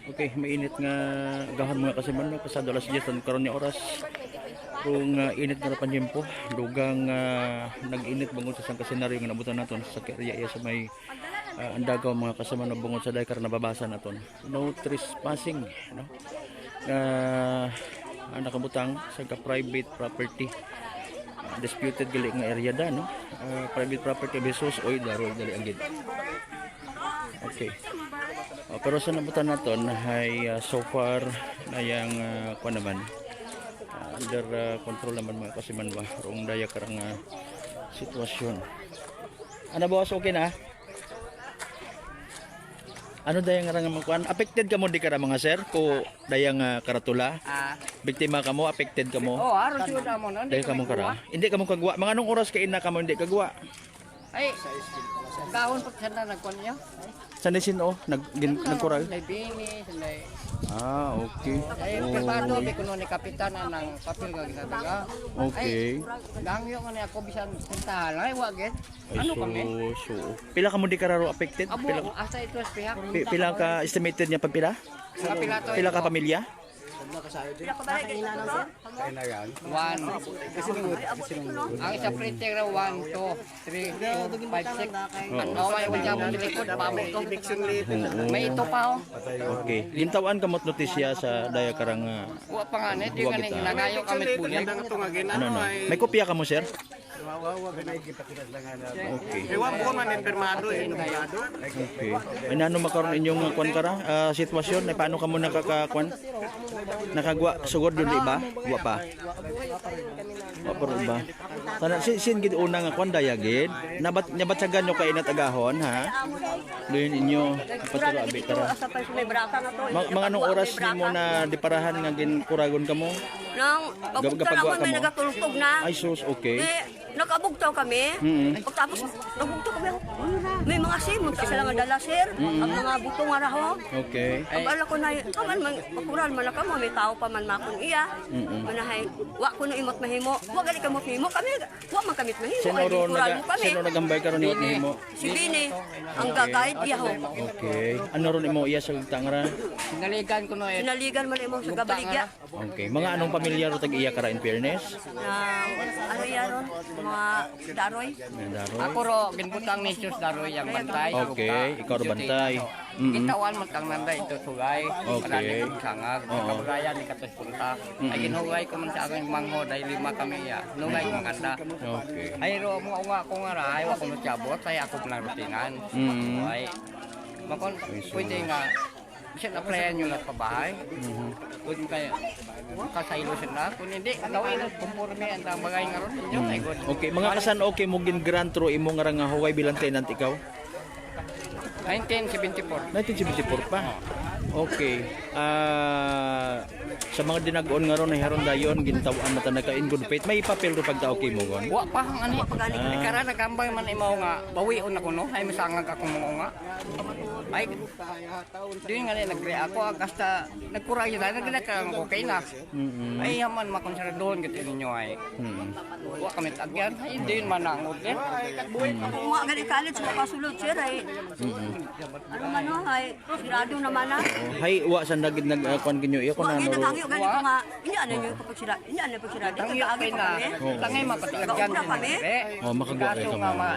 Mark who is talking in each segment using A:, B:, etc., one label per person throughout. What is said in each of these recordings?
A: Okay, mainit nga gahon mga kasiman no, pasado alas 10 karon ni oras. Kung init na panjempo, dugang nag-init bungod sa sang kasenaryo nga nabutan naton sa area sa may andagaw mga kasama na bungod sa daykar nababasa naton. No trespassing, no. Nakabutang sa private property. Disputed gali nga area da no. Private property besos oy daro dali agid. Okay. Pero sa nabutan naton ay so far na yang kuan naman under control naman mga kasiman ba rong daya karang sitwasyon. Ano boss, okay na? Ano daya nga nga kuan? Affected ka mo di kara mga sir ko daya nga karatula? Biktima ka mo, affected ka mo?
B: Oh, aron jud mo non.
A: Daya ka mo kara? Hindi ka mo kagwa. Mga anong oras ka ina ka mo hindi kagwa?
B: Ay. Kahon pag sana nagkuan niya.
A: Sanisin o, nagkural?
B: Naibini, sanday.
A: Okay.
B: Ay, privado, may kuno ni kapitan ng papel nga ginataga.
A: Okay.
B: Gangyo nga ni ako bisan puntahan. Ay, wagit. Ano kami?
A: So, pila ka mo di kararo affected?
B: Abo,
A: Pila,
B: asa ito sa pihak.
A: pila ka estimated niya pagpila?
B: Sa pilato.
A: Pila ka pamilya?
B: One. Ang isa printer na 1, 2, 3, 4, 5, 6. Ano may wala mo nilikod pa mo to. May ito pa oh.
A: Okay. Gintawan ka mo't notisya sa daya karang
B: Wa pa nga net, yung kaning nagayo kami pulit.
A: ano no. May kopya ka mo sir? Okay.
C: Ewan ko man permado numero.
A: Okay. Ay nano makaron inyong kwan kara sitwasyon ay paano ka mo nakakakwan? Nakagwa sugod yun di ba? Wa pa. Wa pa rin ba? Sana sin gid una nga kwan daya gid. Nabat sagan nyo kay natagahon ha. Doon inyo paturo abi tara. Mga anong oras nimo na diparahan nga ginkuragon kamo?
D: Nang pagpunta
A: Gapagwa
D: naman may
A: ka mo?
D: nagatultog na.
A: Ay sus, okay.
D: Nakabugtaw kami. Pagtapos nagbugtaw kami. May mga sim, magkasa lang ang dala sir. Ang mga buto nga raho.
A: Okay.
D: Ang ala ko na, kaman man, pakural man ka mo, may tao pa man makong iya. Manahay, wa ko na imot mahimo. Wa gali kamot mahimo. Kami, wa man kamit mahimo.
A: Sino
D: Ay,
A: ro
D: kural mo kami.
A: sino nagambay karon ni mo?
D: Si Bini, ang gagayad iya ho.
A: Okay. Ano ron imo iya sa tangra?
B: Sinaligan ko no eh.
D: Sinaligan man imo sa gabaligya.
A: Okay. Mga anong pamilya ro tag iya kara in fairness?
D: Na, ano yaron, mga daroy.
A: Daro.
B: Ako ro ginbutang ni Jesus daroy yang bantay.
A: Okay, ikaw ro bantay.
B: Gitawan mo tang nanday ito sulay.
A: Okay.
B: Sangag. Kabraya ni katos punta. Ay ginhugay ko man sa aking mangho dahil 5 kami ya. Nungay ko ganda.
A: Okay.
B: Ay ro mo nga ko nga ra ay wa ko no tiabot ay ako lang rutinan. Ay makon pwede nga siya na-applyan nyo na pabahay. Kung kayo, kasaylo siya na. Kung hindi, gawin na kumporme ang bagay nga ron. Yun ay good.
A: Okay, mga kasan okay mo gin grant ro imo nga nga Hawaii bilang tenant ikaw?
B: 1974.
A: 1974 pa. Okay. Sa mga dinag-on nga ron ay haron dayon gintawan mata naka in good faith. May papel ro pagta okay mo gon.
B: Wa pa ang ani. Kara nagambay man imaw nga bawion ako no. Ay masangag ako mo nga. Ay di nga nagre ako agasta nagkuray na nagdakang okay na. Ay yaman makonsider doon gid ninyo ay. Wa kami tagyan. Ay din man ang order.
D: Kung nga gali college mo kasulod sir ay ano man ho ay sirado naman na.
A: Hay wa sa nag-kwan ginyo iya ko na
D: Mga
A: naro.
D: nagangyo gali ko nga hindi ano nyo kapag sira hindi ano pag sira
B: Ang
D: dito
B: iyo
D: kaagi
B: kay
D: pa
B: na.
D: kami.
B: Tangay mapatiagyan
D: Gauna kami.
A: Oh, makagawa kayo
B: Kaso
A: ka
B: nga
A: mo.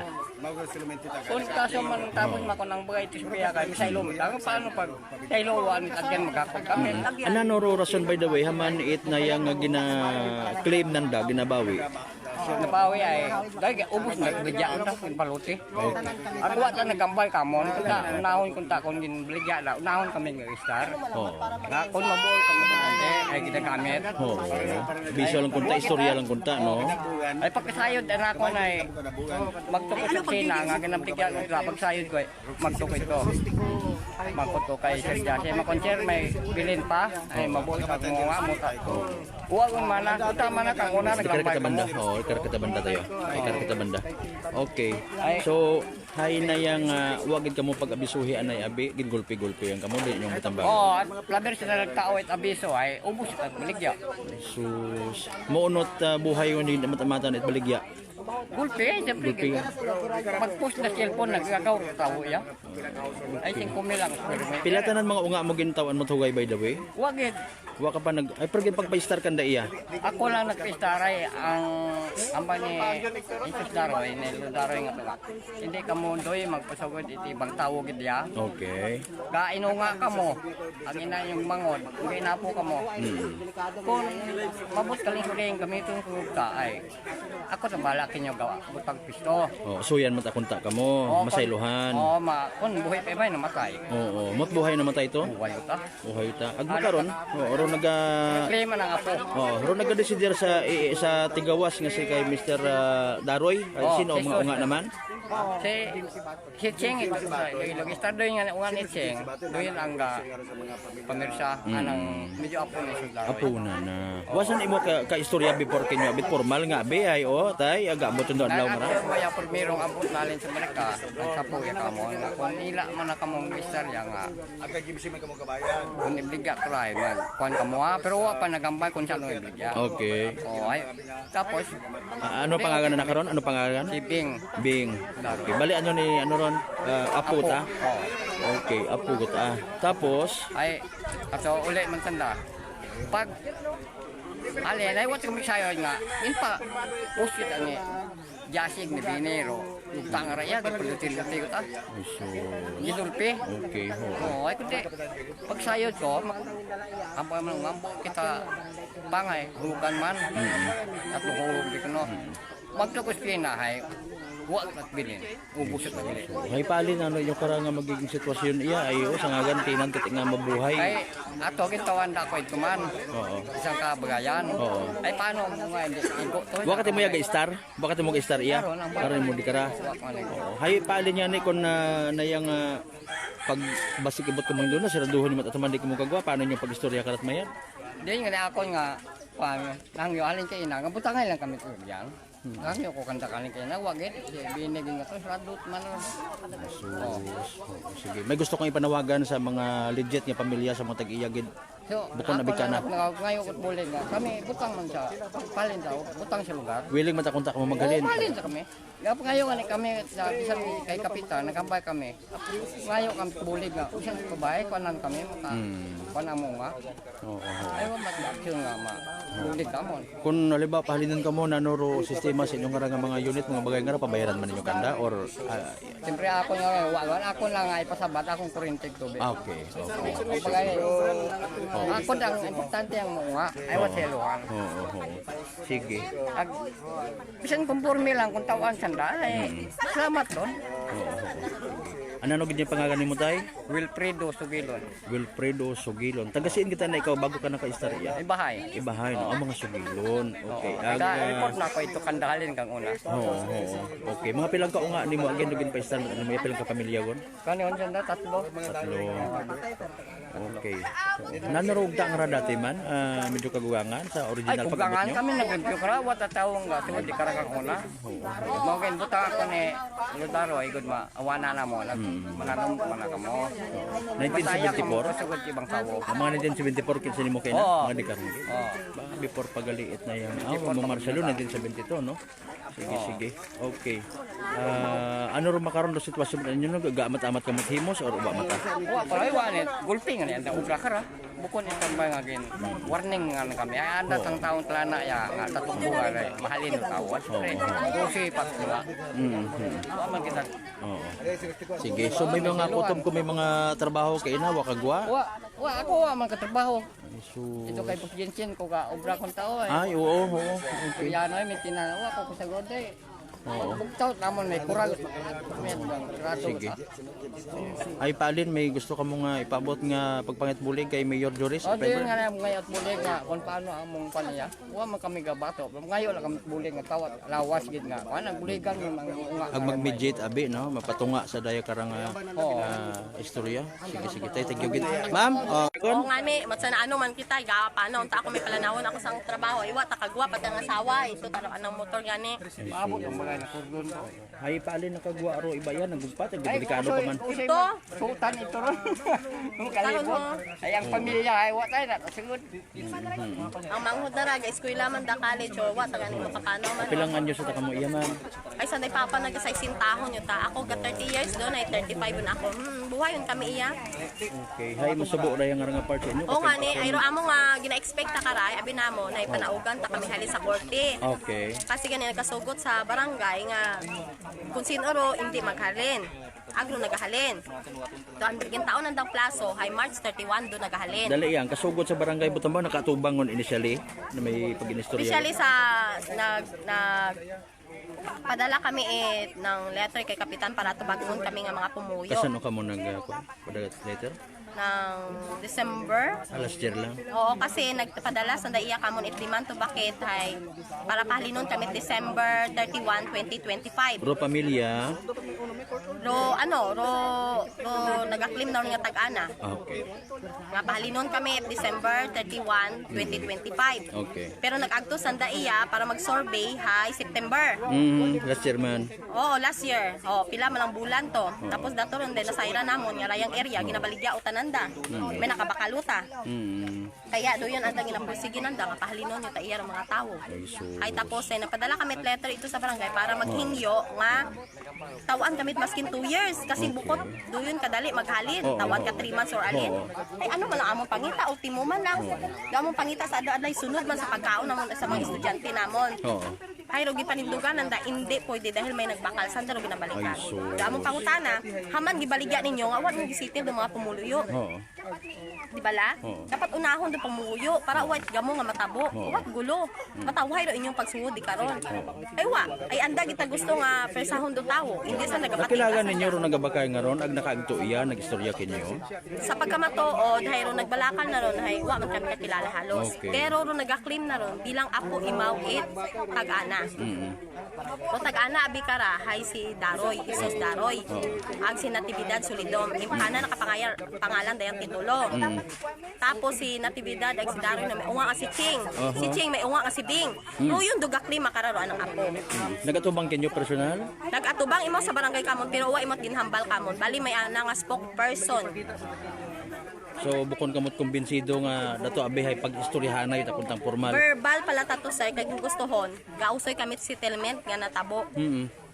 B: Kung kaso man tapos mako nang bagay tisbiya kay misaylo mo. Paano pag saylowan agyan magakog kami.
A: Ano no rason by the way haman it na yang nga gina-claim nanda ginabawi.
B: Napawi ay dahil ubos na bigyan ta kun paluti. Ako wa ta nagambay kamon kita unahon kun ta kun gin bligya na unahon kami nga star.
A: Oh.
B: Na kun mabuol kamo ande ay ginagamit.
A: Oh. Visual lang kunta, istorya lang kunta no.
B: Ay pagkasayod na ako na magtukot sa China nga ginabigyan ko pagsayod ko magtukot ko. Magkuto kay Sir Jase makonser may bilin pa ay mabuol ka mo nga mo ta. Uwa kun mana kita mana kang una
A: Ikar
B: naglambay
A: kita banda.
B: kamo.
A: Oh, ikar kita banda tayo. Ikar kita banda. Okay. So, hay na yang wagid kamo pag-abisuhi anay abi gid gulpi-gulpi ang kamo di inyong bitambang.
B: Oh, laber sila nagtao at abiso ay ubos at baligya.
A: Sus. Mounot buhay ni mata-mata at baligya.
B: Gulpi, siyempre.
A: Gulpi.
B: Mag-post na cellphone, nagagaw rin tao ya. Ay, 5,000 lang.
A: Pila tanan mga unga mo gintawan mo tugay by the way.
B: Wagit.
A: Wa ka pa nag ay pergi pagpa-star kan da iya.
B: Ako lang nagpistaray ang amba ni Isus Daroy, ni Daroy nga tuwa. Hindi ka mo doy magpasugod iti ibang tao gid ya.
A: Okay.
B: Kaino nga ka mo. Ang ina yung mangod, hindi na po ka mo. Kung mabot ka rin gamitin ko ka ay ako na bala kinyo gawa butag pisto.
A: Oh, so yan matakunta ka mo, masaylohan.
B: Oo, kun buhay pa ba namatay.
A: Oo, mot buhay namatay to.
B: Buhay ta.
A: Buhay ta. Ag karon, oro naga
B: Klima ng apo.
A: oro naga-desider sa tigawas nga si kay Mr. Daroy. Ay, sino ang mga unga naman?
B: Si Cheng ito sa ilog estado nga unga ni Cheng. Doon ang pamirsa anang medyo apo ni Isus Daroy.
A: Apo na. Wasan imo ka istorya before kinyo bit formal nga be ay tay aga mo tundon law mara.
B: Maya primerong abot nalin sa Malaka. Ang sapo ya kamo nga kung ila man na kamong istorya nga. Kung ibigya try man kuan kamo pero wa pa nagambay kung saan ibigya.
A: Okay.
B: Ay tapos
A: Ano pangalan na karon? Ano pangalan?
B: si Bing.
A: Bing. Okay, bali ano ni ano ron? Apo ta. Okay, apo ta. Tapos
B: Ay ato uli man tanda. Pag alin ay wat kami sayo nga in pa pusit ani jasig ni Binero. Utang raya gipulutin-lutin ko ta.
A: so
B: Gidulpi.
A: okay ho.
B: Oo, ay kundi pag sayod ko, ampo man ngambo kita bangay, hugan man. At luhurog di ko no. Magtukos pinahay, huwag at bilin. Ubusot na bilin.
A: May palin ano yung karang nga magiging sitwasyon iya ay sa nga gantinan ket nga mabuhay.
B: Ay, ato kintawan da ko ito man.
A: Oo.
B: Isang kabagayan.
A: Oo.
B: Ay, paano mo nga hindi igo to?
A: Bakit mo yaga star? Bakit mo ga star iya? Karon mo di kara. Hay palin niya ni kon na yang pag basik ibot ko mong doon na siraduhon ni matataman di ko mo kagwa paano niyo pag istorya karat mayan?
B: Di nga ako nga, nang yung alin kayo na, butangay lang kami ito yan. Nang yung kukanta kanin kayo na, wag it, binigin nga to, radot man.
A: Sige, may gusto kong ipanawagan sa mga legit nga pamilya sa mga tag-iyagid.
B: So,
A: Bukod na bikana.
B: Ngayon ko bulig nga, kami butang man sa, palin daw, butang sa lugar.
A: Willing matakunta ka mo
B: Oo,
A: magaling.
B: palin sa kami. Ngayon ngayon kami, sa isang kay Kapitan, nagkambay kami. Ngayon kami bulig nga, isang babae, kuanan kami, kuanan mo nga.
A: Oo.
B: Ayaw mag-action nga, bulig ka mo.
A: Kung halimbawa pahalinan ka mo na noro sistema sa inyong nga mga unit, mga bagay nga pabayaran man ninyo kanda or
B: Siyempre ako nga, wawan, ako lang nga ipasabat, akong kurintig tubig.
A: okay. Okay.
B: Bagay, ako lang, importante ang mga, ayaw seluhan.
A: Oo. Sige.
B: Ag, bisan kumporme lang kung tawaan sanda, ay salamat doon.
A: Ano gid yung pangalan nimo tay?
B: Wilfredo Sugilon.
A: Wilfredo Sugilon. Tagasiin kita na ikaw bago ka naka-istorya.
B: Ay bahay.
A: Ibahay no, ang mga Sugilon. Okay.
B: Report na ako ito kandahalin kang una.
A: Oo. Okay, mga pilang ka nga nimo again dugin pa istorya ano may pilang ka pamilya gon?
B: Kanion sanda, tatlo.
A: Tatlo. Okay. Nanarog ta nga dati man, medyo kagugangan sa
B: Ay,
A: original
B: kugangan
A: pag-abot nyo.
B: kami nag-review kara, wata tawong nga, tungod di karakang una. Mungkin buta ako ni Lodaro, ay good ma, awana na mo, mananong mana ka mo.
A: 1974?
B: Pasugod ibang tao.
A: Ang mga 1974 kinsa nimo kay
B: Oo.
A: na mga di karon.
B: Oo.
A: Before pagaliit na yan. Mo Marcelo 1972 no. Sige. Okay. Ano ro makaron do sitwasyon ninyo no gaamat-amat ka mathimos or uba mata?
B: Wa pa ay wanit, gulping ani anda ubra kara. Bukon itong mga gin warning nga kami. Ay anda tang taon tlana ya nga tatong buwan ay mahalin ng tawon. Dosi patwa. Wa man kita.
A: Oo. Sige. So may mga kutob ko may mga trabaho kay na wa kagwa.
B: Wa ako wa man katrabaho.
A: So
B: Ito kay Pugjensin ko ka obra kong tao eh.
A: ay oo.
B: Okay. Yan ay may tinanawa ko sa gode. Oo. Bugtaw namon may kural. May grado.
A: Sige. Ay palin may gusto ka mo nga ipabot nga pagpangit bulig kay Mayor Joris.
B: O di nga ngayon bulig nga kung paano among paniya. Wa man kami gabato. Ngayon lang kami bulig nga tawat lawas gid nga. Ana buligan yung mga unga.
A: Ag mag-mediate abi no, mapatunga sa daya karang istorya. Sige thank you gid. Ma'am,
E: Oo nga mi, matsana ano man kita, paano, unta ako may palanawon ako sang trabaho, iwa, takagwa, pati ang asawa, ito talo anang motor gani.
B: Abot ang mga na kurdon.
A: Hay paalin nakagwa ro iba yan nagugpat delikado pa man.
B: Ito, sultan ito ron. Ang kalibot. Ay, ang pamilya ay wa tayo na kasugod.
E: Ang manghud na raga, eskwela man da college o wa taga nimo kapano man.
A: Pilang anyo sa takamo iya man.
E: Ay sanay papa nagsa sintahon yo ta. Ako ga 30 years do na 35 na ako. Buhay yun kami iya.
A: Okay, hay masubo ra yang nga part sa inyo.
E: O nga ni ayro amo nga gina-expect ta karay abi namo na ipanaugan ta kami hali sa korte.
A: Okay.
E: Kasi ganyan nagkasugot sa barangay nga kung sino ro hindi maghalin. Agro nagahalin. Doon bigyan taon nandang plaso, hay March 31 do nagahalin.
A: Dali yan kasugod sa barangay Butambang nakatubangon initially na may pag-inistorya.
E: Especially sa padala kami ng letter kay kapitan para tubagon kami nga mga pumuyo
A: Kasano ka mo padagat later?
E: ng December.
A: Last year lang.
E: Oo, kasi nagpadala sa daiya kamon itliman to bakit hay para pahalinon kami December 31, 2025.
A: Ro pamilya.
E: Ro nagaklim daw nga tag-ana.
A: Okay.
E: Nga pahalinon kami December 31, 2025.
A: Okay.
E: Pero nag-agto sa daiya para mag-survey hay September.
A: Last year man.
E: Oo, last year. Oo, pila man lang bulan to. Tapos dato ron din nasaira namon nga rayang area ginabaligya utananda. May nakabakaluta. Kaya do yun andang ginapusigi nanda nga pahalinon yung taiya ng mga tao. Ay tapos napadala kami letter ito sa barangay para maghingyo nga tawaan kami maskin 2 years kasi bukod do yun kadali maghalin. Tawaan ka 3 months or alin. Ay ano man lang among pangita ultimo man lang. Among pangita sa adlay sunod man sa pagkaon namon sa mga estudyante namon.
A: Oo.
E: Ay rogi panindugan nanda hindi pwede dahil may nagbakal sanda rogi nabalikan.
A: Ay, so.
E: Among pangutana, haman gibaligya ninyo nga wa nang gisitil do mga pumuluyo.
A: Oo.
E: Di bala? Dapat unahon do pumuyo para wa gamo nga matabo. Wa gulo. Matawhay ro inyong pagsuod di karon. Ay wa, ay anda kita gusto nga persahon do tawo. Hindi sa nagapati.
A: Nakilagan ninyo ro nagabakay nga ron ag nakaagto iya nagistorya kinyo.
E: Sa pagkamatuod, hay ro nagbalakal na ron, hay wa man kami kakilala halos.
A: Okay.
E: Pero ro nagaklim na ron bilang apo imawit tag-ana. O tag-ana abi kara hay si Daroy, Isos Daroy. Ag si Natividad Solidom. Impana pangalan dayang titulo. Tapos si Natividad ag si Daroy na may unga nga si Ching. Si Ching may unga nga si Bing. Ro yung dugaklim makararo anang apo.
A: Nagatubang kinyo personal?
E: Nag-atubang imo sa barangay kamon pero wa imot ginhambal kamon. Bali may ana nga spokesperson.
A: So bukon kamot kumbinsido nga dato abihay pag-istoryahanay ta kuntang formal.
E: Verbal pala tato sir kay kung gustohon. Gausoy kami settlement nga natabo.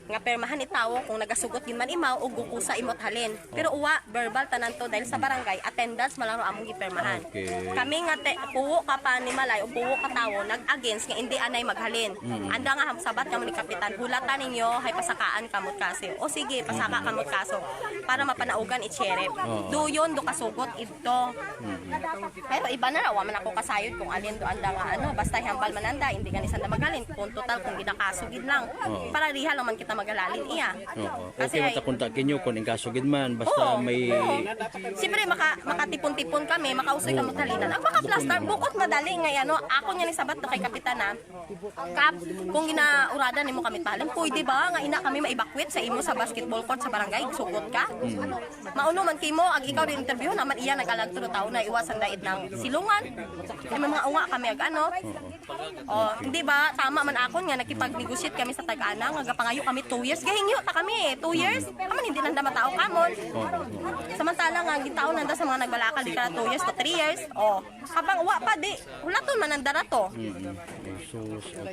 E: Nga permahan itawo kung nagasugot gin man imaw o gukusa imot halin. Pero uwa verbal tanan to dahil sa barangay attendance malaro among gipermahan.
A: Okay.
E: Kami nga puwo ka pa ni Malay o puwo ka tawo nag-against nga hindi anay maghalin. Anda nga sabat kamo ni kapitan hulatan ninyo hay pasakaan kamot kasi. O sige pasaka kamot kaso para mapanaugan i-sheriff. Duyon do kasugot ito. Pero iba na wa man ako kasayod kung alin do anda nga basta hambal mananda hindi gani sanda maghalin kung total kung ginakasugid lang. Para riha lang man kita magalalin iya.
A: Okay matakunta kinyo kung ingasugid man basta may
E: siyempre makatipon-tipon kami, makausoy kamo talinan. Ang maka-plaster bukod madali nga ako nya ni sabat to kay kapitan na. Kap kung ginaurada nimo kami palim, pwede ba nga ina kami ma-evacuate sa imo sa basketball court sa barangay, sugot ka? Mauno man kimo ag ikaw din interview naman iya nagalag tulo tawo na iwasan daid ng silungan. May mga unga kami ag hindi ba tama man akon nga nakipag-negotiate kami sa tag-ana nga gapangayo kami 2 years. Gahingyo ta kami 2 years. Aman hindi nanda matao kamon. Samantala nga gitao nanda sa mga nagbalakal di ka 2 years to 3 years. Habang wa pa di hulaton man nanda rato.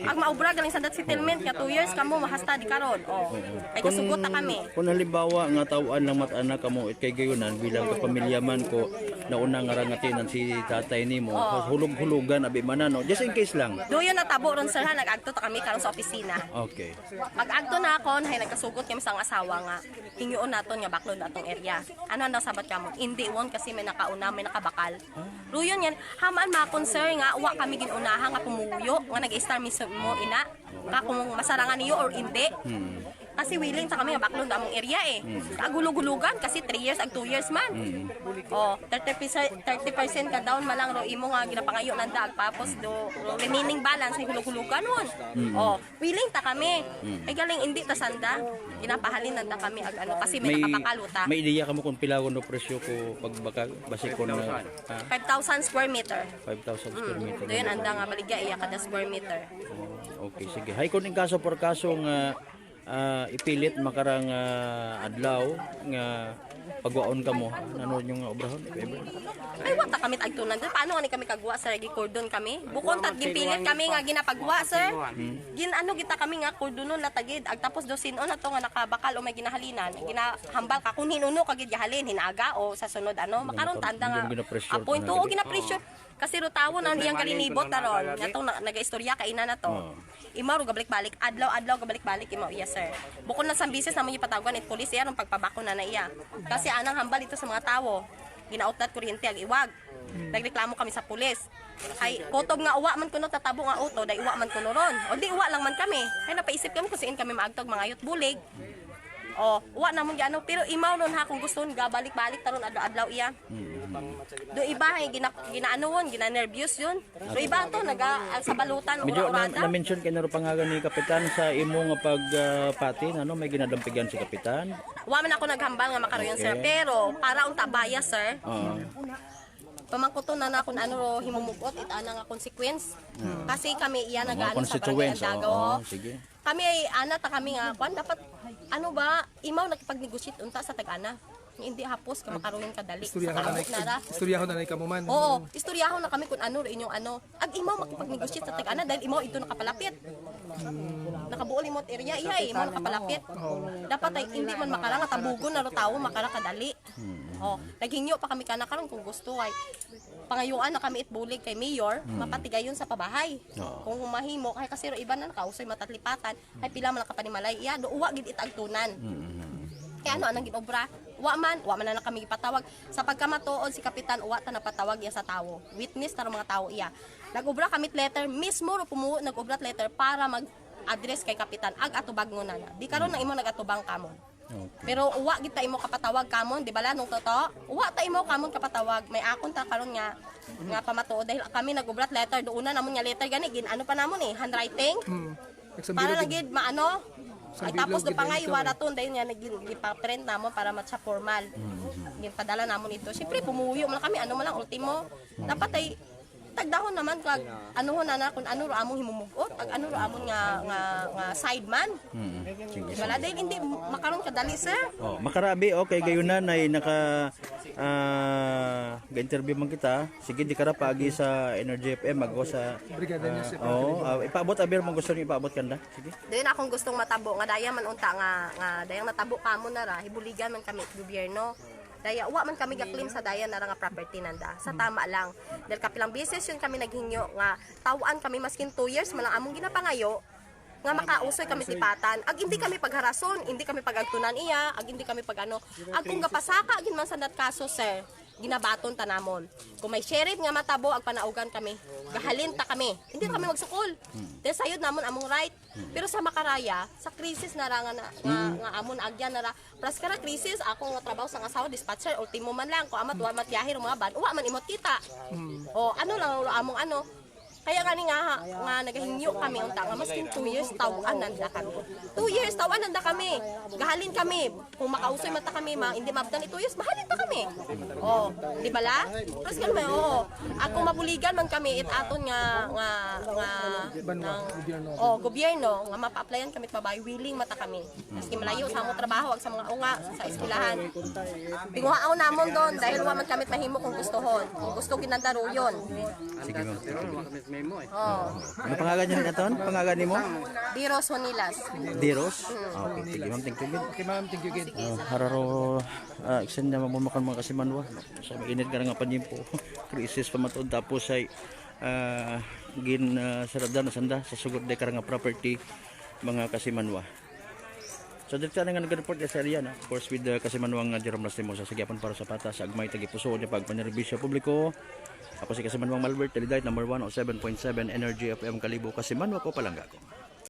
E: Ag maubra galing sa dat settlement ka 2 years kamo mahasta di karon. Ay kasugot ta kami.
A: Kung halimbawa nga tawaan lang matana kamo kay gayunan bilang kapamilya man ko nauna nga rangatinan si tatay nimo hulog-hulugan abi manano just in case lang.
E: Doyon natabo ron sir ha nag-agto ta kami karon sa opisina.
A: Okay.
E: Pag-agto na akon hay nagkasugot kami sa asawa nga hingyoon naton nga baklod natong area. Ano na sabat kamo? Hindi won kasi may nakauna may nakabakal. Ruyon yan haman makon sir nga wa kami ginunahan nga pumuyo nga nag-star mismo ina. Kung masarangan niyo or hindi. Kasi willing ta kami nga baklod na among area Agulugulugan kasi 3 years ag 2 years man. 30% ka down malang ro imo nga ginapangayo nanda tapos do remaining balance ay hulugulugan won. Willing ta kami. Ay galing hindi ta sanda. Ginapahalin nanda kami ag kasi may nakabakaluta.
A: May ideya kamo kung pilawon no presyo ko pagbakag base ko na
E: 5,000 square meter.
A: 5,000 square meter.
E: Doon anda nga baligya iya kada square meter.
A: Okay, sige. Hay kun in kaso por kaso nga ipilit makarang adlaw nga pagwaon ka mo nanood yung obrahon if ever.
E: Ay, wata kami tagtunan. Paano nga ni kami kagwa, sir? Gikordon kami. Bukon tat ginpilit kami nga ginapagwa, sir. Kita kami nga kordonon na tagid. Ag tapos dosinon na to nga nakabakal o may ginahalinan. Ginahambal ka kung hinuno kagid gihalin, hinaga o sa sunod makaron tanda nga. Apoint to o gina-pressure. Kasi rutawon ang iyang kalinibot na ron. Yatong naga-istorya kaina na to. Imaw ro gabalik-balik, adlaw gabalik-balik imaw iya, sir. Bukod na sa bisis naman yung patawagan it police iya nung pagpabako na iya. Kasi anang hambal ito sa mga tawo. Ginautlat kuryente ag iwag. Nagreklamo kami sa pulis. Ay kotob nga uwa man kuno tatabo nga auto, dai uwa man kuno ron. O di uwa lang man kami. Ay napaisip kami kung siin kami maagtog mga yut bulig. O uwa namon gyano pero imaw ron ha kung gusto nga balik-balik taron adlaw iya. Do iba ay ginaanuon, gina-nervous yun. Do iba to sa balutan
A: Medyo
E: ura-urada.
A: na-mention kayo na ro pangalan ni Kapitan sa imo nga pagpati may ginadampigan si Kapitan.
E: Wa man ako naghambal nga makaroon, sir, pero para unta bias, sir. Pamangkuton na kung ano himumugot itana nga consequence. Kasi kami iya nag-ano sa barangay Andago.
A: Sige.
E: Kami ay kami nga kwan dapat imaw nakipag-negotiate unta sa tag-ana. Hindi hapos ka makaroon kadali.
C: Istoryahon na ka mo man.
E: Oo, istoryahon na kami kung ano inyong ano. Ag imaw makipag-negotiate sa tag-ana dahil imaw ito nakapalapit. Nakabuol imot area imaw nakapalapit. Dapat ay hindi man makarang tabugon na tawo makarang kadali. Oh, naghingyo pa kami kana karon kung gusto ay pangayuan na kami itbulig kay mayor, mapatigayon sa pabahay. Kung humahimo kay kasi iba na nakausoy matatlipatan, ay pila man nakapanimalay iya do uwa gid itagtunan. Kaya anang ginobra? Wa man na kami ipatawag. Sa pagkamatuod si Kapitan, uwa ta napatawag iya sa tawo. Witness ta mga tawo iya. Nag-obra kamit letter, mismo ro pumuo nag-obra letter para mag-address kay Kapitan. Ag atubag mo na. Di karon na imo nagatubang kamon. Pero uwa kita imo kapatawag kamon, di bala nung toto? Uwa ta imo kamon kapatawag. May akon ta karon nga pamatuod dahil kami nag-obra letter doona namon nga letter gani ano pa namon handwriting. Para lang gid maano. Ay tapos do pangay waraton dahil nga nagipa-print namon para matsa formal. Ginpadala namon ito. Siyempre pumuyo man kami ano man lang ultimo. Dapat ay tagdahon naman kag anuhon na kung ano ro among himumugot, ag ano ro among nga side man. Wala dahil hindi makaron kadali, sir.
A: Makarabi okay gayunan ay ga-interview man kita. Sige di kara paagi sa Energy FM maggo sa
C: Brigada News.
A: ipaabot aber mo gusto niyo ipaabot kanda. Sige.
E: Dahil akong gustong matabo nga daya man unta nga dayang natabo kamo na ra hibuligan man kami gobyerno. Daya uwa man kami gaklim sa daya na nga property nanda. Sa tama lang. Dahil kapilang beses yun kami naghingyo nga tawaan kami maskin 2 years man lang among ginapangayo nga makausoy kami tipatan. Ag hindi kami pagharason, hindi kami pagagtunan iya, ag hindi kami pagano. Ag kung gapasaka gid man sa dat kaso, sir, ginabaton ta namon. Kung may sheriff nga matabo ag panaugan kami, gahalin ta kami. Hindi kami magsukol. Dahil sayod namon among right. Pero sa Makaraya, sa krisis na ra nga amon agyan na ra. Plus kara krisis ako nga trabaho sa asawa dispatcher ultimo man lang ko amat wa matyahi mga ban. Uwa man imot kita. O ano lang among ano. Kaya gani nga nagahingyo kami unta nga maskin 2 years tawaan nanda kami. 2 years tawaan nanda kami. Gahalin kami. Kung makausoy mata kami hindi mabdan 2 years mahalin ta kami. Oh, di bala? Plus kami ako mabuligan man kami aton nga gobyerno nga mapa-applyan kami babay willing mata kami. Maski malayo sa among trabaho ag sa mga unga sa eskwelahan. Tinguhaaw namon doon dahil wa man kami mahimo kung gustohon. Kung gusto ginandaro yon.
A: Sige ma'am.
E: Oh.
A: Ano pangalan niyo naton? Pangalan nimo?
E: Diros Honilas.
A: Diros? Okay, sige ma'am, thank you.
C: Okay ma'am, thank you again.
A: Hararo extend na mamumakan mga kasimanwa. Sa mainit ka nga panimpo. Krisis pamatuod tapos ay sarada na sanda sa sugod de karang property mga kasimanwa. So dito na nga nag-report sa area na. Of course with kasimanwang Jerome Lastimo sa Sagyapan para sa Pata sa Agmay Tagipuso niya pagpanerbisyo publiko. Ako si Kasimanwang Malbert, Telidite number 107.7 Energy FM Kalibo, Kasimanwa ko Palangga ko.